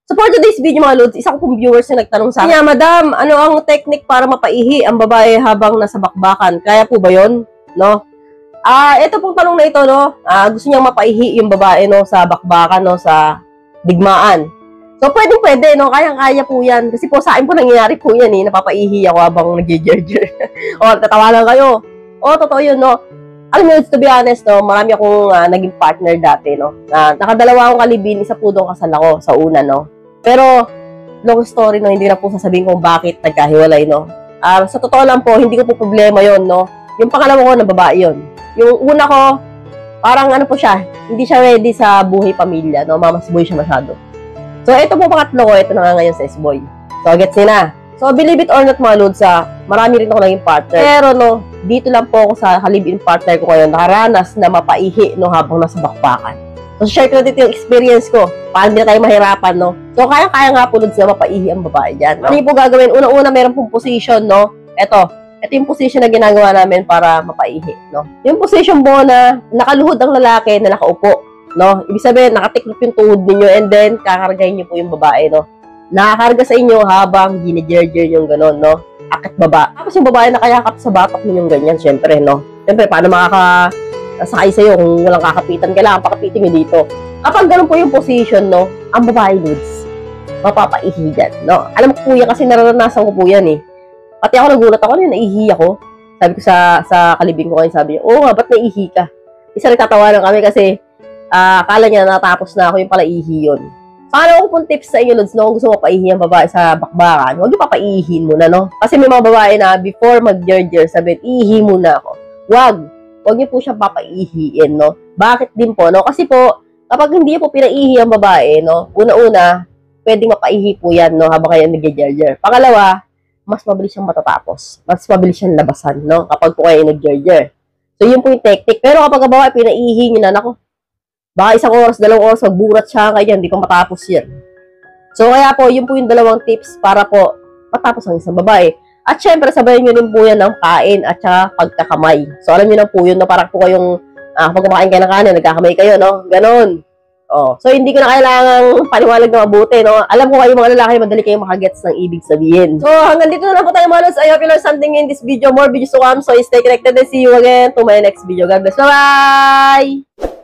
So for today's video mga lods, isa kong viewers na nagtanong sa akin, Madam, ano ang technique para mapaihi ang babae habang nasa bakbakan? Kaya po ba yun? No? Ito pong tanong na ito, no? Gusto niyang mapaihi yung babae, no, sa bakbakan, no, sa digmaan. So pwede, no? Kayang-kaya po yan. Kasi po sa akin po nangyayari po yan, eh. Napapaihi ako habang nag-jerjer. O, tatawa lang kayo. O, totoo yun, no? Alam niyo, to be honest, no, marami akong naging partner dati, no? Nakadalawa akong kalibin, isa po doon kasal ako sa una, no? Pero, long story, no, hindi na po sasabihin kung bakit nagkahiwalay, no? Sa totoo lang po, hindi ko po problema yon, no? Yung pangalawa ko na babae yon. Yung una ko, parang ano po siya, hindi siya ready sa buhay pamilya, no? Mamas boy siya masyado. So, ito po pangatlo ko, ito na nga ngayon sa S-boy. So, gets niyo na. So, believe it or not mga lods, marami rin ako naging partner. Pero, no, dito lang po ako sa halibin partner ko ngayon, nakaranas na mapaihi, no, habang nasa bakbakan. So, share ko dito yung experience ko. Paano hindi na tayo mahirapan, no? So, kaya nga po lods na mapaihi ang babae dyan. No? Ano yung po gagawin? Unang-una, meron pong position, no? Ito yung position na ginagawa namin para mapaihi, no? Yung position po na nakaluhod ang lalaki na nakaupo, no? Ibig sabihin, nakatiklop yung tuhod ninyo and then kakargahin niyo po yung babae, no? Nakakarga sa inyo habang ginijerjer yung gano'n, no? Akit baba. Tapos yung babae nakayakap sa batok ninyong ganyan, syempre, no? Syempre, paano makakasakay sa'yo kung walang kakapitan? Kailangan pakapitin nyo dito. Kapag gano'n po yung position, no? Ang babae, dudes, mapapaihi dyan, no? Alam ko po yan kasi naranasan ko po yan, eh. Pati ako nagulat ako, naihi ako. Sabi ko sa kalibing ko kayo, sabi niya, oo nga, ba't naihi ka? Isa nagtatawanan kami kasi akala niya natapos na ako, yung pala ihi yun. Paano ko pong tips sa inyo, lods, no? Kung gusto mo paihi ang babae sa bakbakan, huwag yung papaihin muna, no? Kasi may mga babae na before mag-jerjer, sabihin, ihi muna ako. Huwag niyo po siyang papaihiin, no? Bakit din po, no? Kasi po, kapag hindi po pinaihi ang babae, no? Una-una, pwedeng mapaihi po yan, no? Habang kayo nag-jerjer. Pangalawa, mas mabilis siyang matatapos. Mas mabilis siyang labasan, no? Kapag po kayo nag-jerjer. So, yun po yung technique. Pero kapag ang babae, pinaihi niyo na, nako, baka 1 oras, 2 oras, magburat siya kayo, hindi pa matapos yan. So, kaya po, yun po yung 2 tips para po matapos ang isang babae. At syempre, sabayan nyo din po yan ng kain at saka pagkakamay. So, alam nyo na po yun, no? Parang po kayong, pag kumakain kayo ng kanin, nagkakamay kayo, no? Ganon. Oh. So, hindi ko na kailangang paniwalag na mabuti, no? Alam ko kayo mga lalaki, madali kayong makagets ng ibig sabihin. So, hanggang dito na lang po tayo mga lods. I hope you learned something in this video. More videos to come. So, stay connected and see you again to my next video. God bless. Bye-bye!